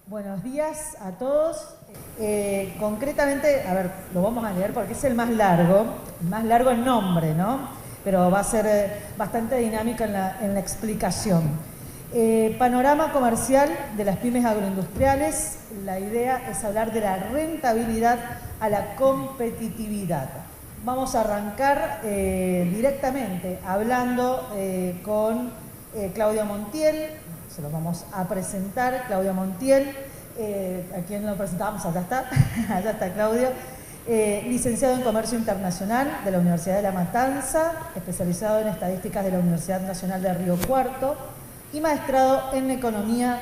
Buenos días a todos. Concretamente, a ver, lo vamos a leer porque es el más largo el nombre, ¿no? Pero va a ser bastante dinámico en la explicación. Panorama comercial de las pymes agroindustriales. La idea es hablar de la rentabilidad a la competitividad. Vamos a arrancar directamente hablando con Claudia Montiel. Se lo vamos a presentar, Claudia Montiel, a quien lo presentamos, acá está, allá está Claudio, licenciado en Comercio Internacional de la Universidad de La Matanza, especializado en Estadísticas de la Universidad Nacional de Río Cuarto y maestrado en Economía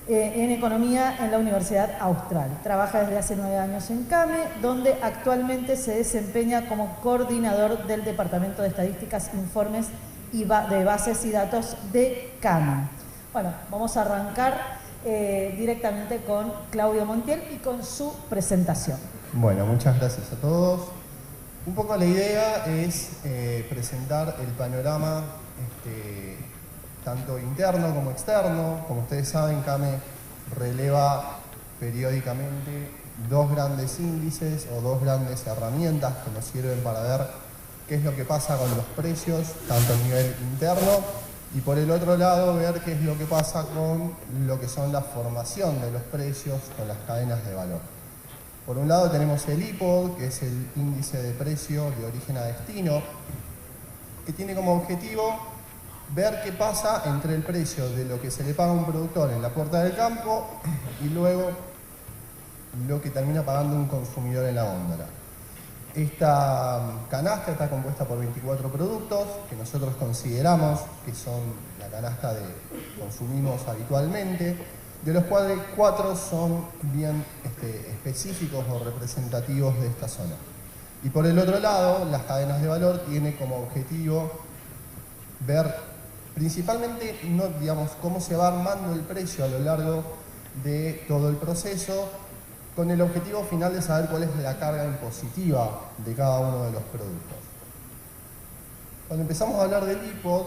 en la Universidad Austral. Trabaja desde hace 9 años en CAME, donde actualmente se desempeña como coordinador del Departamento de Estadísticas, Informes de Bases y Datos de CAME. Bueno, vamos a arrancar directamente con Claudio Montiel y con su presentación. Bueno, muchas gracias a todos. Un poco la idea es presentar el panorama tanto interno como externo. Como ustedes saben, CAME releva periódicamente 2 grandes índices o 2 grandes herramientas que nos sirven para ver qué es lo que pasa con los precios, tanto a nivel interno, y por el otro lado ver qué es lo que pasa con lo que son la formación de los precios con las cadenas de valor. Por un lado tenemos el IPOD, que es el índice de precio de origen a destino, que tiene como objetivo ver qué pasa entre el precio de lo que se le paga a un productor en la puerta del campo y luego lo que termina pagando un consumidor en la góndola. Esta canasta está compuesta por 24 productos que nosotros consideramos que son la canasta que consumimos habitualmente, de los cuales 4 son bien específicos o representativos de esta zona. Y por el otro lado, las cadenas de valor tienen como objetivo ver principalmente cómo se va armando el precio a lo largo de todo el proceso, con el objetivo final de saber cuál es la carga impositiva de cada uno de los productos. Cuando empezamos a hablar del IPOD,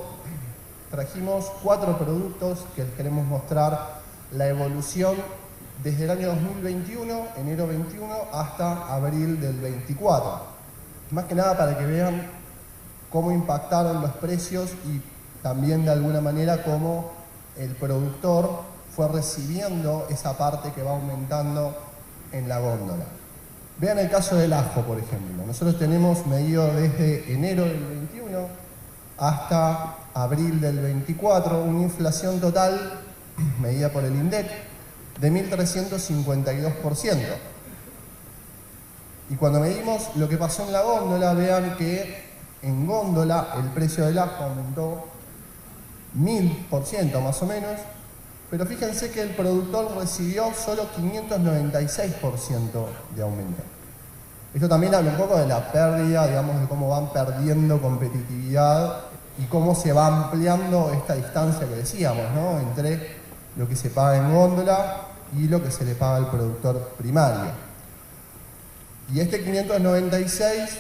trajimos 4 productos que les queremos mostrar la evolución desde el año 2021, enero 21, hasta abril del 24. Más que nada para que vean cómo impactaron los precios y también de alguna manera cómo el productor fue recibiendo esa parte que va aumentando en la góndola. Vean el caso del ajo, por ejemplo. Nosotros tenemos medido desde enero del 21 hasta abril del 24 una inflación total medida por el INDEC de 1.352%. Y cuando medimos lo que pasó en la góndola, vean que en góndola el precio del ajo aumentó 1000% más o menos, pero fíjense que el productor recibió solo 596% de aumento. Esto también habla un poco de la pérdida, digamos, de cómo van perdiendo competitividad y cómo se va ampliando esta distancia que decíamos, ¿no?, entre lo que se paga en góndola y lo que se le paga al productor primario. Y este 596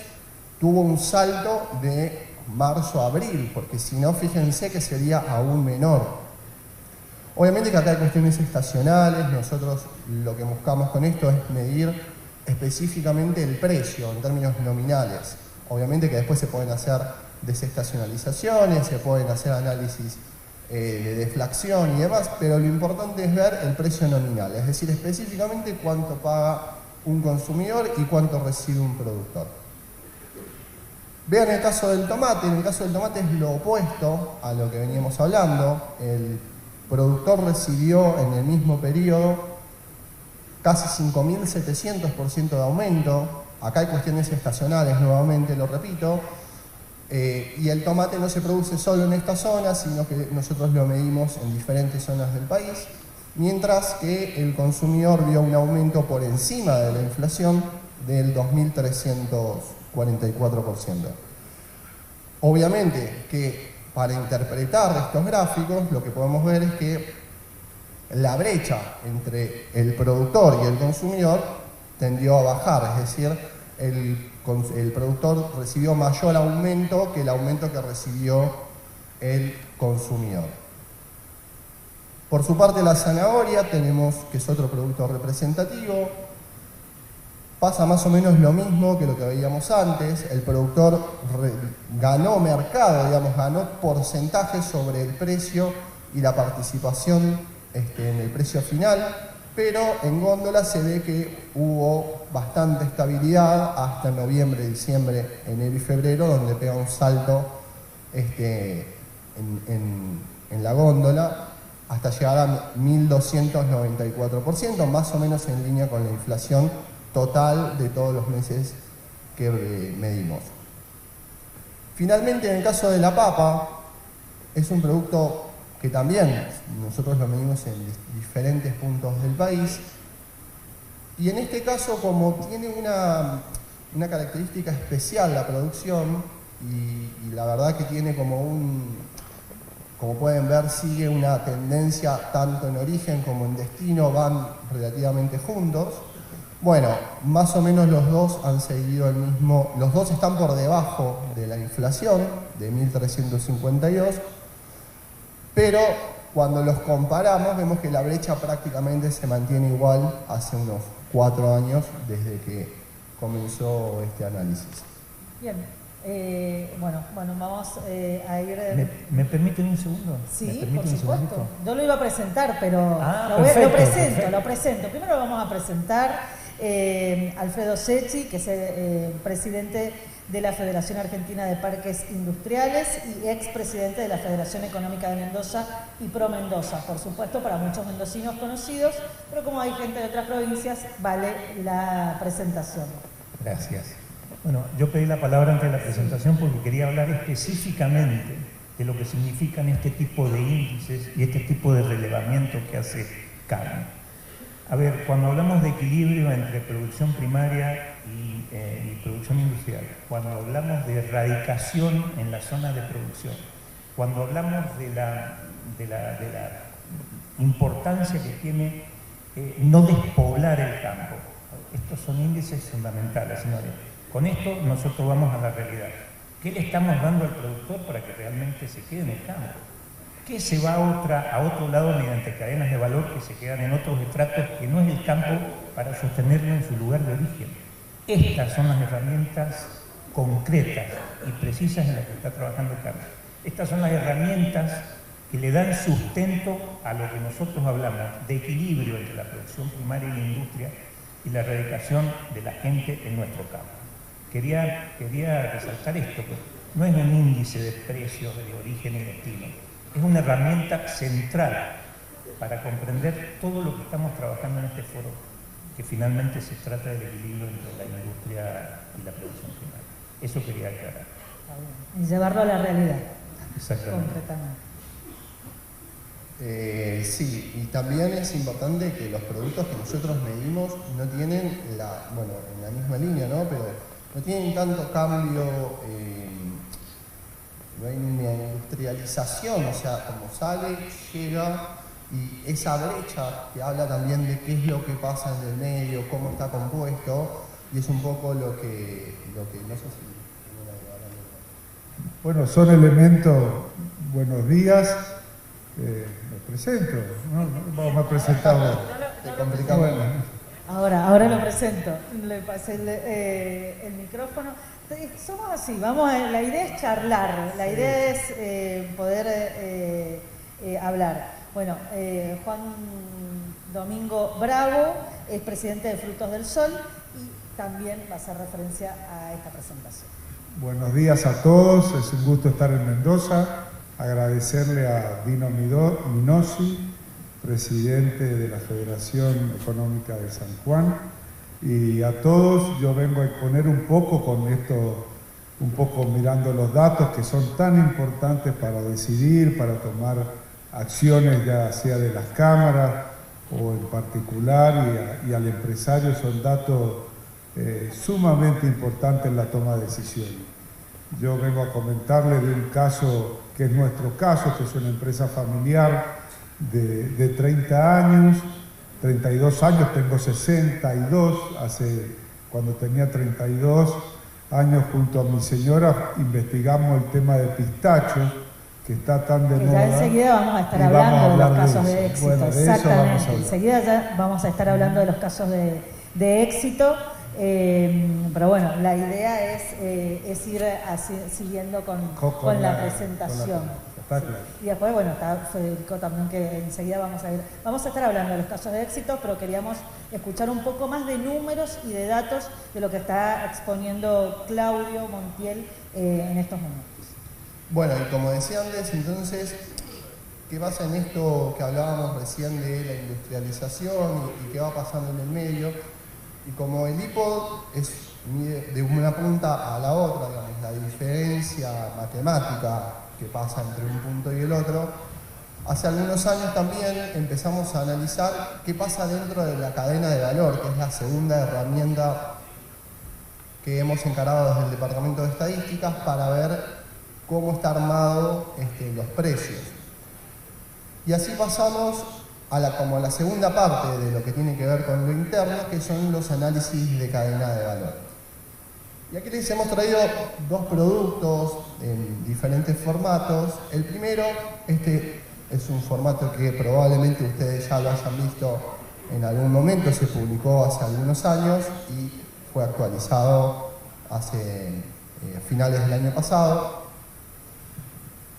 tuvo un salto de marzo a abril, porque si no, fíjense que sería aún menor. Obviamente que acá hay cuestiones estacionales. Nosotros lo que buscamos con esto es medir específicamente el precio en términos nominales. Obviamente que después se pueden hacer desestacionalizaciones, se pueden hacer análisis de deflación y demás, pero lo importante es ver el precio nominal, es decir, específicamente cuánto paga un consumidor y cuánto recibe un productor. Vean el caso del tomate. En el caso del tomate es lo opuesto a lo que veníamos hablando. El productor recibió en el mismo periodo casi 5.700% de aumento. Acá hay cuestiones estacionales, nuevamente lo repito, y el tomate no se produce solo en esta zona, sino que nosotros lo medimos en diferentes zonas del país, mientras que el consumidor vio un aumento por encima de la inflación del 2.344%. Obviamente que para interpretar estos gráficos, lo que podemos ver es que la brecha entre el productor y el consumidor tendió a bajar, es decir, el productor recibió mayor aumento que el aumento que recibió el consumidor. Por su parte, la zanahoria tenemos que es otro producto representativo. Pasa más o menos lo mismo que lo que veíamos antes. El productor ganó mercado, digamos, ganó porcentaje sobre el precio y la participación en el precio final, pero en góndola se ve que hubo bastante estabilidad hasta noviembre, diciembre, enero y febrero, donde pega un salto en la góndola hasta llegar a 1.294%, más o menos en línea con la inflación total de todos los meses que medimos. Finalmente, en el caso de la papa, es un producto que también nosotros lo medimos en diferentes puntos del país, y en este caso, como tiene una característica especial la producción, y la verdad que tiene como pueden ver, sigue una tendencia tanto en origen como en destino, van relativamente juntos. Bueno, más o menos los dos han seguido el mismo, los dos están por debajo de la inflación, de 1.352, pero cuando los comparamos vemos que la brecha prácticamente se mantiene igual hace unos 4 años desde que comenzó este análisis. Bien, bueno, vamos a ir... ¿Me permiten un segundo? Sí, por supuesto. Yo lo iba a presentar, pero lo presento. Primero lo vamos a presentar Alfredo Secchi, que es el presidente de la Federación Argentina de Parques Industriales y expresidente de la Federación Económica de Mendoza y Pro Mendoza. Por supuesto, para muchos mendocinos conocidos, pero como hay gente de otras provincias, vale la presentación. Gracias. Bueno, yo pedí la palabra antes de la presentación porque quería hablar específicamente de lo que significan este tipo de índices y este tipo de relevamiento que hace CAME. A ver, cuando hablamos de equilibrio entre producción primaria y producción industrial, cuando hablamos de erradicación en la zona de producción, cuando hablamos de la importancia que tiene no despoblar el campo, estos son índices fundamentales, señores. Con esto nosotros vamos a la realidad. ¿Qué le estamos dando al productor para que realmente se quede en el campo? ¿Qué se va a otro lado mediante cadenas de valor que se quedan en otros estratos que no es el campo para sostenerlo en su lugar de origen? Estas son las herramientas concretas y precisas en las que está trabajando el campo. Estas son las herramientas que le dan sustento a lo que nosotros hablamos de equilibrio entre la producción primaria y la industria y la erradicación de la gente en nuestro campo. Quería resaltar esto, pues no es un índice de precios, de origen y destino, es una herramienta central para comprender todo lo que estamos trabajando en este foro, que finalmente se trata del equilibrio entre la industria y la producción primaria. Eso quería aclarar. Y llevarlo a la realidad. Exactamente. Concretamente. Sí, y también es importante que los productos que nosotros medimos no tienen en la misma línea, ¿no? Pero no tienen tanto cambio, no hay una industrialización, o sea, como sale, llega, y esa brecha que habla también de qué es lo que pasa en el medio, cómo está compuesto, y es un poco lo que no sé si... Bueno, son elementos, buenos días, me presento, ¿no? Vamos a presentarlo. Te complicamos. Ahora lo presento, le pasé el micrófono. Somos así, la idea es charlar, la idea es poder hablar. Bueno, Juan Domingo Bravo es presidente de Frutos del Sol y también va a hacer referencia a esta presentación. Buenos días a todos, es un gusto estar en Mendoza, agradecerle a Dino Minosi, presidente de la Federación Económica de San Juan, y a todos. Yo vengo a exponer un poco con esto, un poco mirando los datos que son tan importantes para decidir, para tomar acciones ya sea de las cámaras o en particular y al empresario, son datos sumamente importantes en la toma de decisiones. Yo vengo a comentarle de un caso que es nuestro caso, que es una empresa familiar de 30 años, 32 años, tengo 62, cuando tenía 32 años junto a mi señora investigamos el tema de pistachos, que está tan de Que moda. ya enseguida vamos a estar y vamos a hablando de los hablar casos eso. de éxito. Bueno, de eso vamos a Exactamente. hablar. Enseguida ya vamos a estar hablando de los casos de éxito. Pero bueno, la idea es ir siguiendo con la presentación. Está claro. Y después, bueno, está Federico también, que enseguida vamos a estar hablando de los casos de éxito, pero queríamos escuchar un poco más de números y de datos de lo que está exponiendo Claudio Montiel en estos momentos. Bueno, y como decía antes, entonces, ¿qué pasa en esto que hablábamos recién de la industrialización y qué va pasando en el medio? Y como el iPod mide de una punta a la otra, digamos, la diferencia matemática que pasa entre un punto y el otro, hace algunos años también empezamos a analizar qué pasa dentro de la cadena de valor, que es la segunda herramienta que hemos encarado desde el Departamento de Estadísticas para ver cómo está armado los precios. Y así pasamos como a la segunda parte de lo que tiene que ver con lo interno, que son los análisis de cadena de valor. Y aquí les hemos traído dos productos en diferentes formatos. El primero, es un formato que probablemente ustedes ya lo hayan visto en algún momento, se publicó hace algunos años y fue actualizado hace finales del año pasado.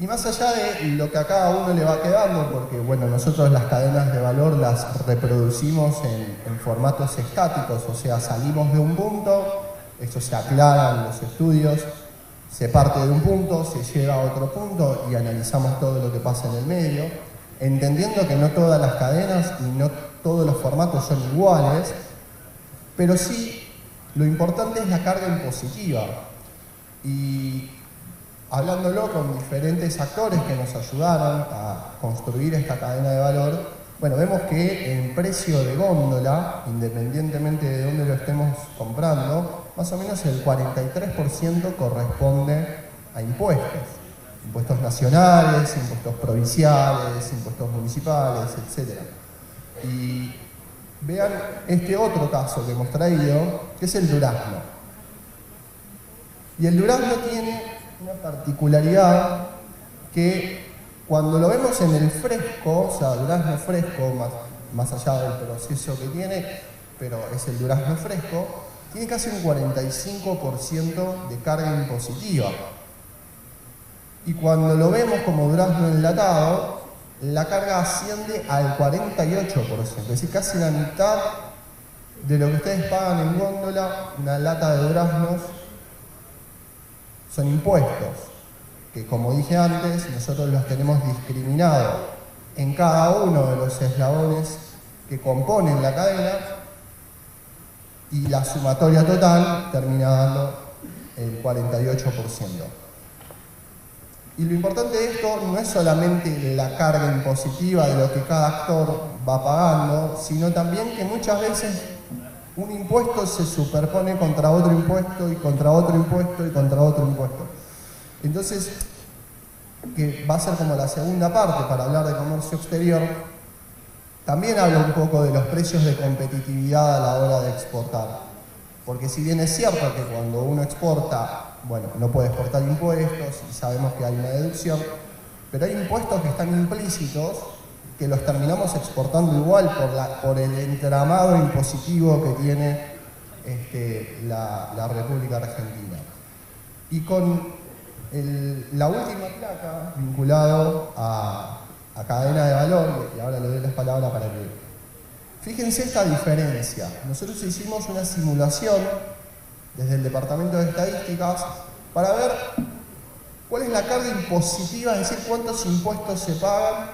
Y más allá de lo que a cada uno le va quedando, porque bueno, nosotros las cadenas de valor las reproducimos en formatos estáticos, o sea, salimos de un punto, esto se aclara en los estudios, se parte de un punto, se lleva a otro punto y analizamos todo lo que pasa en el medio, entendiendo que no todas las cadenas y no todos los formatos son iguales, pero sí lo importante es la carga impositiva. Y hablándolo con diferentes actores que nos ayudaron a construir esta cadena de valor, bueno, vemos que en precio de góndola, independientemente de dónde lo estemos comprando, más o menos el 43% corresponde a impuestos. Impuestos nacionales, impuestos provinciales, impuestos municipales, etc. Y vean este otro caso que hemos traído, que es el durazno. Y el durazno tiene una particularidad que cuando lo vemos en el fresco, o sea, durazno fresco, más allá del proceso que tiene, pero es el durazno fresco, tiene casi un 45% de carga impositiva. Y cuando lo vemos como durazno enlatado, la carga asciende al 48%, es decir, casi la mitad de lo que ustedes pagan en góndola, una lata de duraznos, son impuestos, que como dije antes, nosotros los tenemos discriminados en cada uno de los eslabones que componen la cadena y la sumatoria total termina dando el 48%. Y lo importante de esto no es solamente la carga impositiva de lo que cada actor va pagando, sino también que muchas veces un impuesto se superpone contra otro impuesto y contra otro impuesto y contra otro impuesto. Entonces, que va a ser como la segunda parte para hablar de comercio exterior, también habla un poco de los precios de competitividad a la hora de exportar. Porque si bien es cierto que cuando uno exporta, bueno, no puede exportar impuestos y sabemos que hay una deducción, pero hay impuestos que están implícitos que los terminamos exportando igual por el entramado impositivo que tiene la República Argentina. Y con la última placa vinculado a cadena de valor, y ahora le doy las palabras para que... Fíjense esta diferencia. Nosotros hicimos una simulación desde el Departamento de Estadísticas para ver cuál es la carga impositiva, es decir, cuántos impuestos se pagan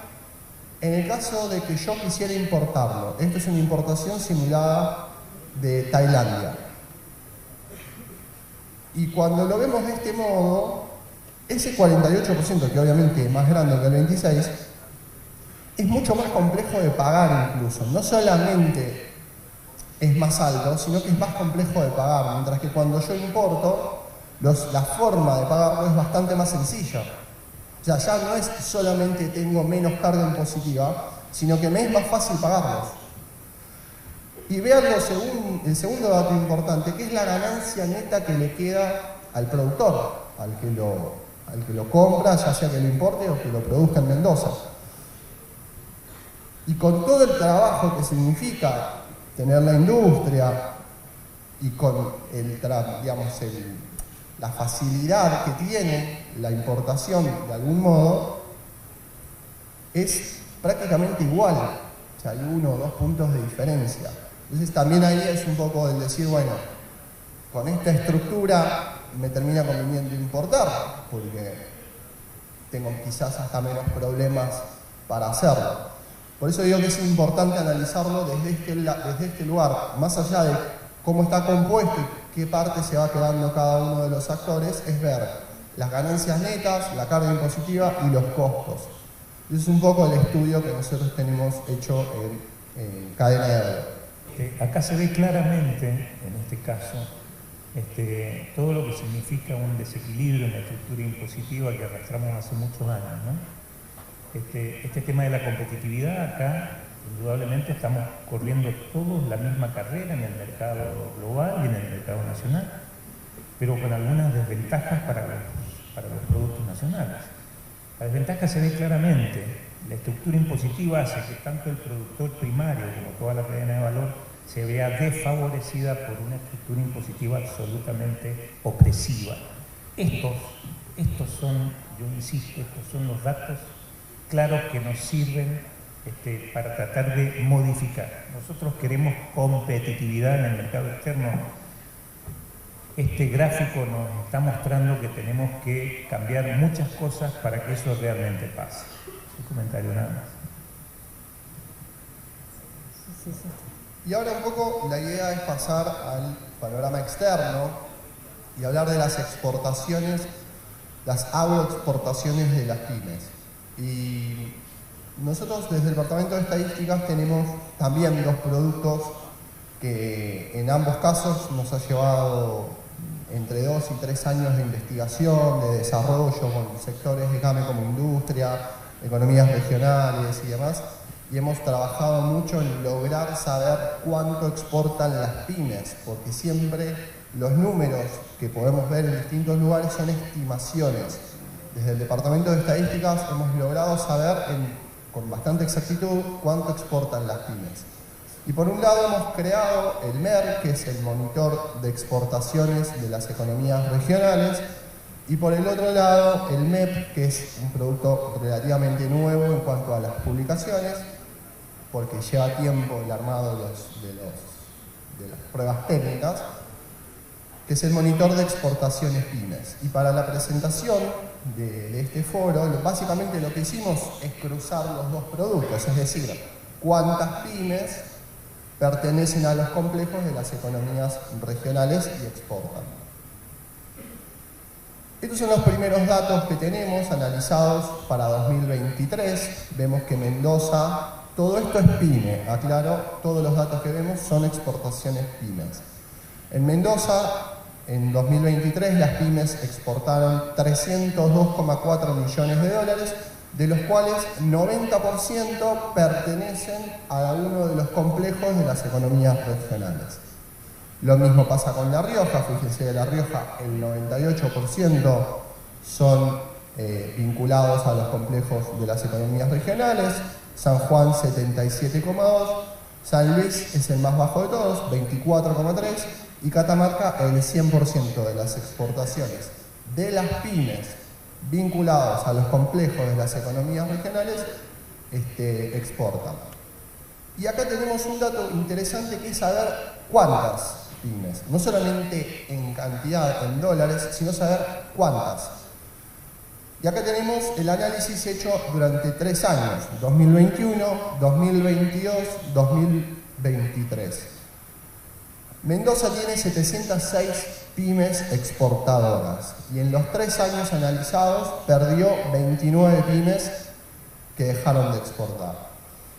en el caso de que yo quisiera importarlo. Esto es una importación simulada de Tailandia. Y cuando lo vemos de este modo, ese 48%, que obviamente es más grande que el 26%, es mucho más complejo de pagar incluso. No solamente es más alto, sino que es más complejo de pagar. Mientras que cuando yo importo, la forma de pagarlo es bastante más sencilla. O sea, ya no es solamente tengo menos carga impositiva, sino que me es más fácil pagarlos. Y vean el segundo dato importante, que es la ganancia neta que le queda al productor, al que lo al que lo compra, ya sea que lo importe o que lo produzca en Mendoza. Y con todo el trabajo que significa tener la industria y con la facilidad que tiene la importación de algún modo, es prácticamente igual. O sea, hay 1 o 2 puntos de diferencia. Entonces también ahí es un poco el decir, bueno, con esta estructura me termina conveniendo importar, porque tengo quizás hasta menos problemas para hacerlo. Por eso digo que es importante analizarlo desde este lugar, más allá de cómo está compuesto y qué parte se va quedando cada uno de los actores, es ver las ganancias netas, la carga impositiva y los costos. Ese es un poco el estudio que nosotros tenemos hecho en cadena de valor. Acá se ve claramente, en este caso, todo lo que significa un desequilibrio en la estructura impositiva que arrastramos hace muchos años, ¿no? Este tema de la competitividad acá, indudablemente estamos corriendo todos la misma carrera en el mercado global y en el mercado nacional, pero con algunas desventajas para los productos nacionales. La desventaja se ve claramente. La estructura impositiva hace que tanto el productor primario como toda la cadena de valor se vea desfavorecida por una estructura impositiva absolutamente opresiva. Estos son, yo insisto, estos son los datos claros que nos sirven para tratar de modificar. Nosotros queremos competitividad en el mercado externo. Este gráfico nos está mostrando que tenemos que cambiar muchas cosas para que eso realmente pase. Un comentario nada más. Y ahora un poco la idea es pasar al panorama externo y hablar de las exportaciones, las agroexportaciones de las pymes. Y nosotros desde el Departamento de Estadísticas tenemos también 2 productos que en ambos casos nos ha llevado entre 2 y 3 años de investigación, de desarrollo con sectores de CAME como industria, economías regionales y demás, y hemos trabajado mucho en lograr saber cuánto exportan las pymes, porque siempre los números que podemos ver en distintos lugares son estimaciones. Desde el Departamento de Estadísticas hemos logrado saber con bastante exactitud cuánto exportan las pymes. Y por un lado hemos creado el MER, que es el monitor de exportaciones de las economías regionales, y por el otro lado el MEP, que es un producto relativamente nuevo en cuanto a las publicaciones, porque lleva tiempo el armado de las pruebas técnicas, que es el monitor de exportaciones pymes. Y para la presentación de este foro, básicamente lo que hicimos es cruzar los 2 productos, es decir, cuántas pymes pertenecen a los complejos de las economías regionales y exportan. Estos son los primeros datos que tenemos analizados para 2023. Vemos que Mendoza, todo esto es pyme, aclaro, todos los datos que vemos son exportaciones pymes. En Mendoza, en 2023, las pymes exportaron 302,4 millones de dólares, de los cuales 90% pertenecen a uno de los complejos de las economías regionales. Lo mismo pasa con La Rioja. Fíjense, de La Rioja el 98% son vinculados a los complejos de las economías regionales, San Juan 77,2%, San Luis es el más bajo de todos, 24,3%, y Catamarca el 100% de las exportaciones de las pymes vinculados a los complejos de las economías regionales exportan. Y acá tenemos un dato interesante, que es saber cuántas pymes, no solamente en cantidad, en dólares, sino saber cuántas. Y acá tenemos el análisis hecho durante 3 años, 2021, 2022, 2023. Mendoza tiene 706 pymes exportadoras y en los 3 años analizados perdió 29 pymes que dejaron de exportar.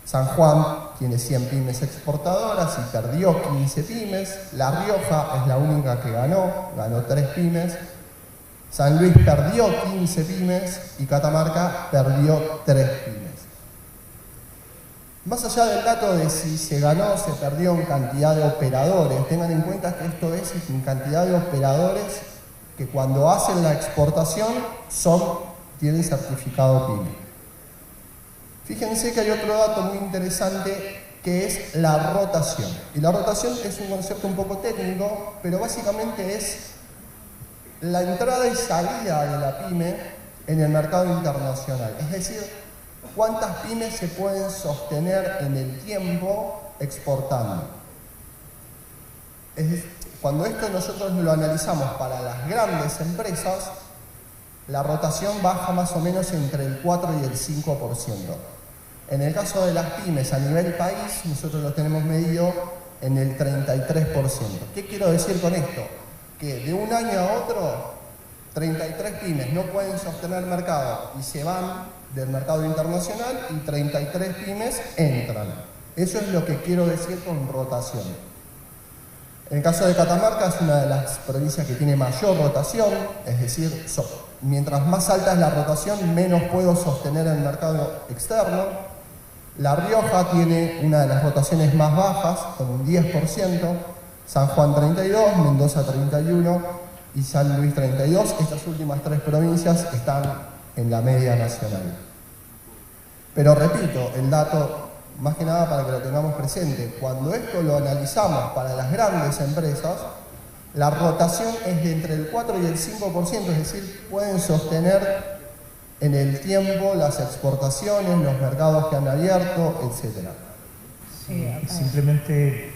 San Juan tiene 100 pymes exportadoras y perdió 15 pymes. La Rioja es la única que ganó 3 pymes. San Luis perdió 15 pymes y Catamarca perdió 3 pymes. Más allá del dato de si se ganó o se perdió en cantidad de operadores, tengan en cuenta que esto es en cantidad de operadores que cuando hacen la exportación tienen certificado PYME. Fíjense que hay otro dato muy interesante que es la rotación. Y la rotación es un concepto un poco técnico, pero básicamente es la entrada y salida de la pyme en el mercado internacional. Es decir, cuántas pymes se pueden sostener en el tiempo exportando. Es decir, cuando esto nosotros lo analizamos para las grandes empresas, la rotación baja más o menos entre el 4 y el 5%. En el caso de las pymes a nivel país, nosotros lo tenemos medido en el 33%. ¿Qué quiero decir con esto? Que de un año a otro, 33 pymes no pueden sostener el mercado y se van del mercado internacional y 33 pymes entran. Eso es lo que quiero decir con rotación. En el caso de Catamarca es una de las provincias que tiene mayor rotación, es decir, mientras más alta es la rotación, menos puedo sostener el mercado externo. La Rioja tiene una de las rotaciones más bajas, con un 10%, San Juan 32%, Mendoza 31% y San Luis 32%. Estas últimas tres provincias están en la media nacional. Pero repito, el dato, más que nada para que lo tengamos presente, cuando esto lo analizamos para las grandes empresas, la rotación es de entre el 4 y el 5%, es decir, pueden sostener en el tiempo las exportaciones, los mercados que han abierto, etc. Sí, simplemente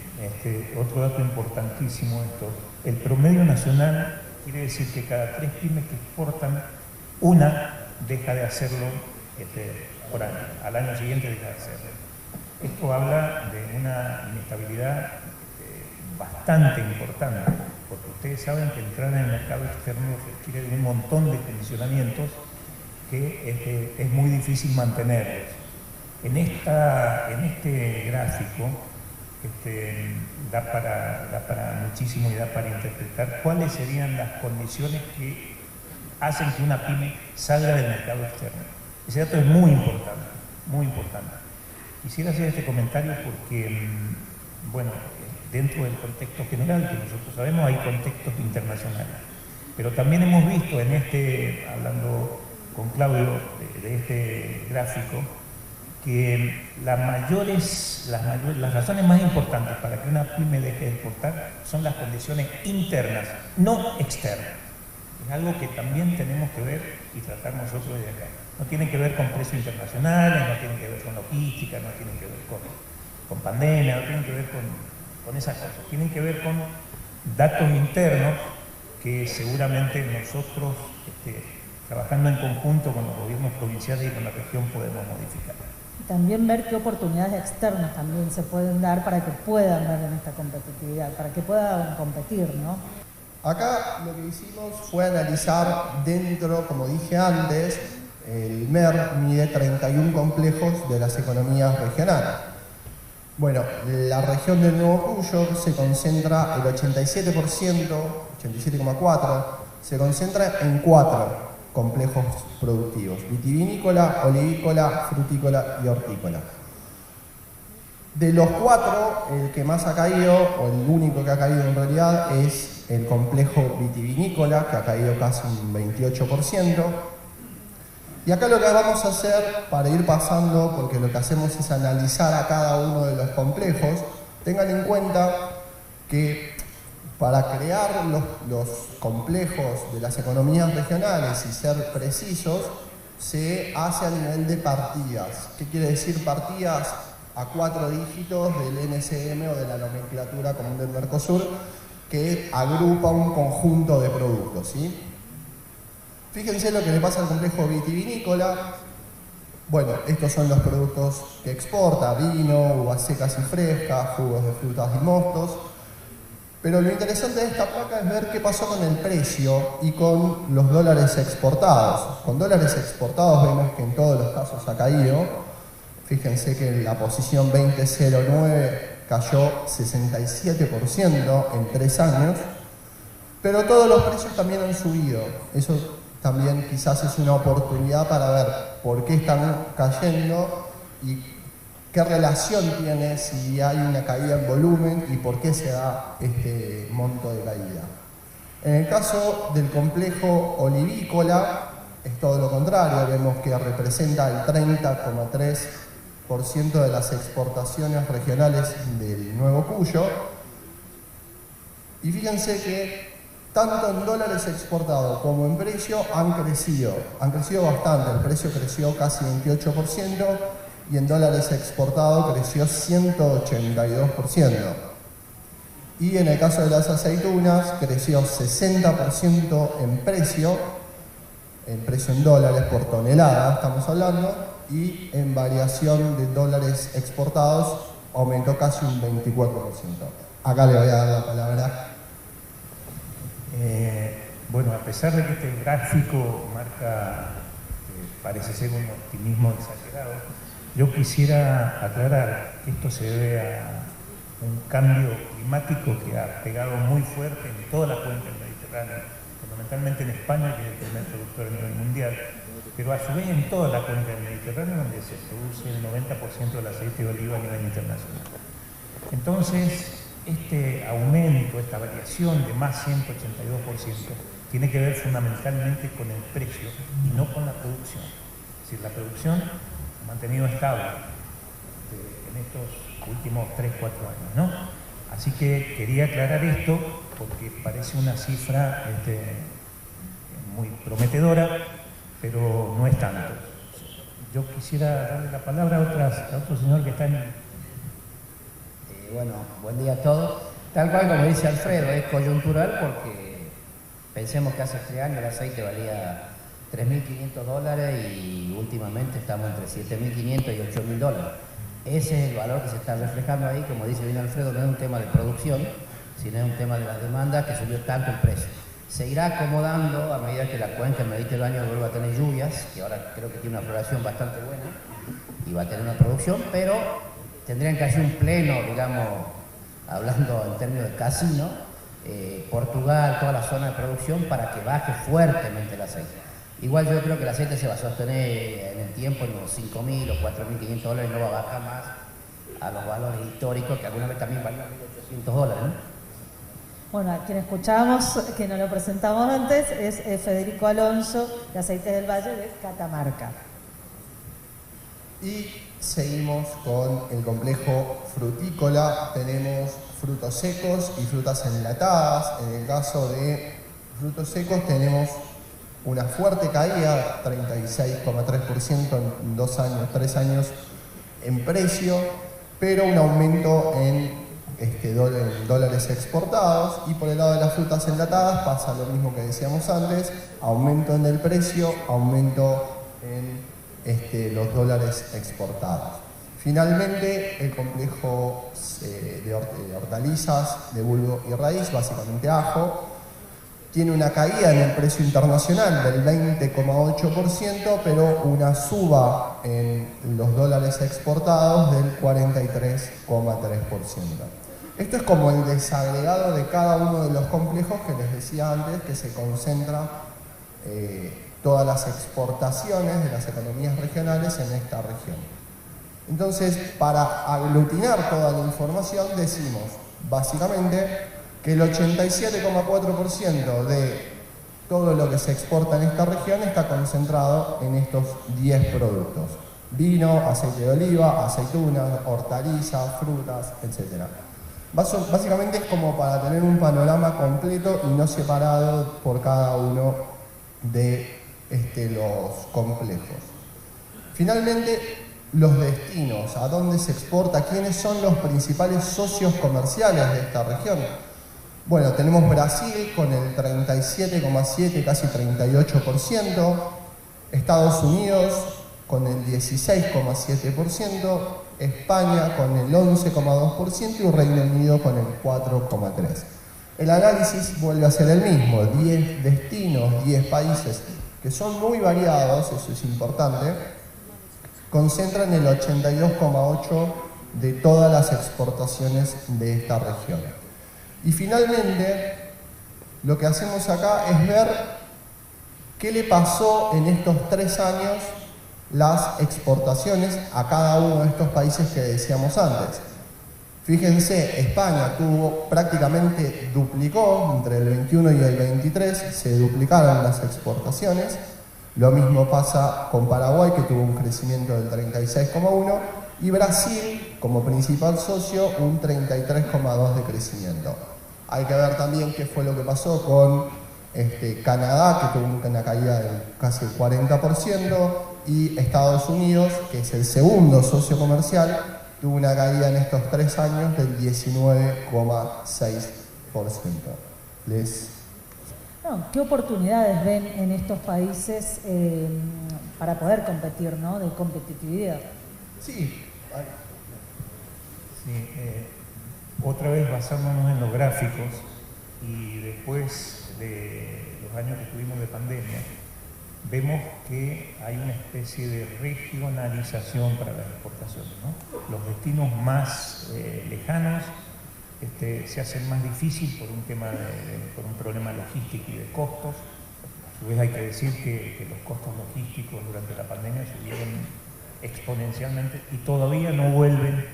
otro dato importantísimo esto. El promedio nacional quiere decir que cada 3 pymes que exportan, una deja de hacerlo por año. Al año siguiente deja de hacerlo. Esto habla de una inestabilidad bastante importante, porque ustedes saben que entrar en el mercado externo requiere de un montón de condicionamientos que es muy difícil mantenerlos. En este gráfico da para muchísimo y da para interpretar cuáles serían las condiciones que hacen que una pyme salga del mercado externo. Ese dato es muy importante, muy importante. Quisiera hacer este comentario porque, bueno, dentro del contexto general que nosotros sabemos hay contextos internacionales, pero también hemos visto hablando con Claudio de este gráfico, que las razones más importantes para que una pyme deje de exportar son las condiciones internas, no externas. Es algo que también tenemos que ver y tratar nosotros desde acá. No tiene que ver con precios internacionales, no tiene que ver con logística, no tiene que ver con pandemia, no tiene que ver con esas cosas. Tienen que ver con datos internos que seguramente nosotros, trabajando en conjunto con los gobiernos provinciales y con la región, podemos modificar. Y también ver qué oportunidades externas también se pueden dar para que puedan dar en esta competitividad, para que puedan competir, ¿no? Acá lo que hicimos fue analizar dentro, como dije antes, el MER mide 31 complejos de las economías regionales. Bueno, la región del Nuevo Cuyo se concentra el 87%, 87,4%, se concentra en 4 complejos productivos: vitivinícola, olivícola, frutícola y hortícola. De los 4, el que más ha caído, o el único que ha caído en realidad, es el complejo vitivinícola, que ha caído casi un 28%. Y acá lo que vamos a hacer, para ir pasando, porque lo que hacemos es analizar a cada uno de los complejos, tengan en cuenta que para crear los complejos de las economías regionales y ser precisos, se hace a nivel de partidas. ¿Qué quiere decir partidas? A 4 dígitos del NCM o de la nomenclatura común del Mercosur, que agrupa un conjunto de productos, ¿sí? Fíjense lo que le pasa al complejo vitivinícola. Bueno, estos son los productos que exporta: vino, uvas secas y frescas, jugos de frutas y mostos. Pero lo interesante de esta placa es ver qué pasó con el precio y con los dólares exportados. Con dólares exportados vemos que en todos los casos ha caído. Fíjense que en la posición 2009 cayó 67% en 3 años, pero todos los precios también han subido. Eso también quizás es una oportunidad para ver por qué están cayendo y qué relación tiene si hay una caída en volumen y por qué se da este monto de caída. En el caso del complejo olivícola, es todo lo contrario, vemos que representa el 30,3% de las exportaciones regionales del Nuevo Cuyo. Y fíjense que tanto en dólares exportados como en precio han crecido bastante. El precio creció casi 28% y en dólares exportados creció 182%. Y en el caso de las aceitunas creció 60% en precio en dólares por tonelada estamos hablando, y en variación de dólares exportados aumentó casi un 24%. Acá le voy a dar la palabra. Bueno, a pesar de que este gráfico marca, parece ser un optimismo exagerado, yo quisiera aclarar que esto se debe a un cambio climático que ha pegado muy fuerte en toda la cuenca del Mediterráneo, fundamentalmente en España, que es el primer productor a nivel mundial, pero a su vez en toda la cuenca del Mediterráneo, donde se produce el 90% del aceite de oliva a nivel internacional. Entonces, este aumento, esta variación de más 182%, tiene que ver fundamentalmente con el precio y no con la producción. Es decir, la producción ha mantenido estable en estos últimos 3-4 años, ¿no? Así que quería aclarar esto porque parece una cifra muy prometedora, pero no es tanto. Yo quisiera darle la palabra a otro señor que está en... Bueno, buen día a todos. Tal cual como dice Alfredo, es coyuntural porque pensemos que hace 3 años el aceite valía $3.500 y últimamente estamos entre $7.500 y $8.000. Ese es el valor que se está reflejando ahí, como dice bien Alfredo, no es un tema de producción, sino es un tema de las demandas que subió tanto el precio. Se irá acomodando a medida que la cuenca del Mediterráneo vuelva a tener lluvias, que ahora creo que tiene una floración bastante buena y va a tener una producción, pero tendrían que hacer un pleno, digamos, hablando en términos de casino, Portugal, toda la zona de producción, para que baje fuertemente el aceite. Igual yo creo que el aceite se va a sostener en el tiempo en los $5.000 o $4.500, no va a bajar más a los valores históricos, que alguna vez también valían $1.800, ¿no? Bueno, a quien escuchábamos, que nos lo presentamos antes, es Federico Alonso, de Aceites del Valle de Catamarca. Y seguimos con el complejo frutícola. Tenemos frutos secos y frutas enlatadas. En el caso de frutos secos tenemos una fuerte caída, 36,3% en 3 años en precio, pero un aumento en dólares exportados. Y por el lado de las frutas enlatadas pasa lo mismo que decíamos antes, aumento en el precio, aumento en los dólares exportados. Finalmente, el complejo de hortalizas de bulbo y raíz, básicamente ajo, tiene una caída en el precio internacional del 20,8%, pero una suba en los dólares exportados del 43,3%. Esto es como el desagregado de cada uno de los complejos que les decía antes, que se concentra todas las exportaciones de las economías regionales en esta región. Entonces, para aglutinar toda la información, decimos básicamente que el 87,4% de todo lo que se exporta en esta región está concentrado en estos 10 productos: vino, aceite de oliva, aceitunas, hortalizas, frutas, etc. Básicamente es como para tener un panorama completo y no separado por cada uno de los complejos. Finalmente, los destinos, a dónde se exporta, quiénes son los principales socios comerciales de esta región. Bueno, tenemos Brasil con el 37,7%, casi 38%, Estados Unidos con el 16,7%, España con el 11,2% y Reino Unido con el 4,3%. El análisis vuelve a ser el mismo: 10 destinos, 10 países que son muy variados, eso es importante, concentran el 82,8% de todas las exportaciones de esta región. Y finalmente, lo que hacemos acá es ver qué le pasó en estos 3 años las exportaciones a cada uno de estos países que decíamos antes. Fíjense, España prácticamente duplicó entre el 21 y el 23, se duplicaron las exportaciones. Lo mismo pasa con Paraguay, que tuvo un crecimiento del 36,1, y Brasil, como principal socio, un 33,2 de crecimiento. Hay que ver también qué fue lo que pasó con Canadá, que tuvo una caída de casi el 40%, y Estados Unidos, que es el segundo socio comercial, tuvo una caída en estos 3 años del 19,6%. ¿Qué oportunidades ven en estos países para poder competir, ¿no? De competitividad? Sí. Otra vez basándonos en los gráficos y después de los años que tuvimos de pandemia, vemos que hay una especie de regionalización para las exportaciones, ¿no? Los destinos más lejanos se hacen más difícil por un problema logístico y de costos. A su vez hay que decir que los costos logísticos durante la pandemia subieron exponencialmente y todavía no vuelven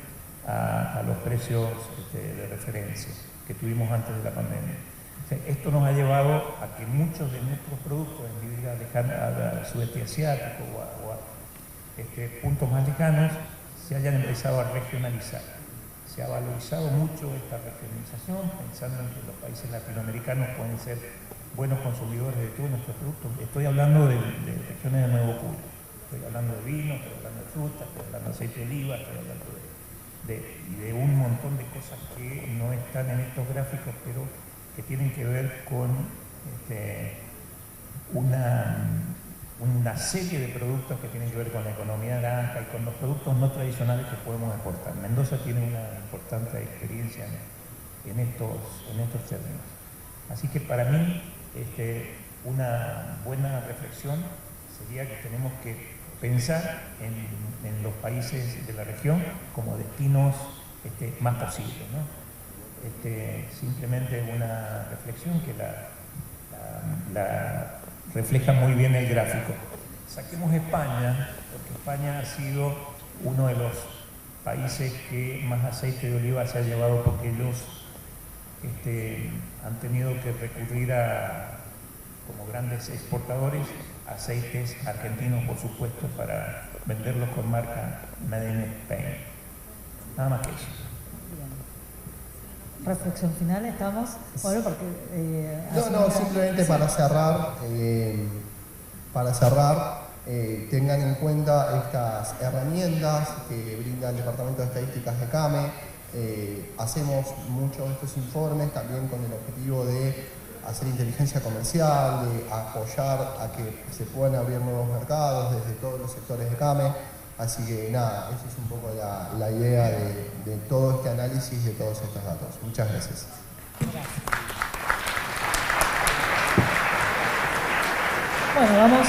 a los precios de referencia que tuvimos antes de la pandemia. Esto nos ha llevado a que muchos de nuestros productos en vida lejana al sudeste asiático o a puntos más lejanos se hayan empezado a regionalizar. Se ha valorizado mucho esta regionalización, pensando en que los países latinoamericanos pueden ser buenos consumidores de todos nuestros productos. Estoy hablando de regiones de Nuevo Cuba, estoy hablando de vino, estoy hablando de fruta, estoy hablando de aceite de oliva, estoy hablando de un montón de cosas que no están en estos gráficos, pero que tienen que ver con una serie de productos que tienen que ver con la economía naranja y con los productos no tradicionales que podemos exportar. Mendoza tiene una importante experiencia en estos términos. Así que para mí una buena reflexión sería que tenemos que pensar en los países de la región como destinos más posibles, ¿no? Simplemente una reflexión que la refleja muy bien el gráfico. Saquemos España, porque España ha sido uno de los países que más aceite de oliva se ha llevado, porque ellos han tenido que recurrir como grandes exportadores, aceites argentinos, por supuesto, para venderlos con marca Made in Spain. Nada más que eso. Reflexión final, estamos. Bueno, porque simplemente para cerrar, tengan en cuenta estas herramientas que brinda el Departamento de Estadísticas de CAME. Hacemos muchos de estos informes también con el objetivo de hacer inteligencia comercial, de apoyar a que se puedan abrir nuevos mercados desde todos los sectores de CAME. Así que nada, esa es un poco la idea de todo este análisis de todos estos datos. Muchas gracias. Bueno, vamos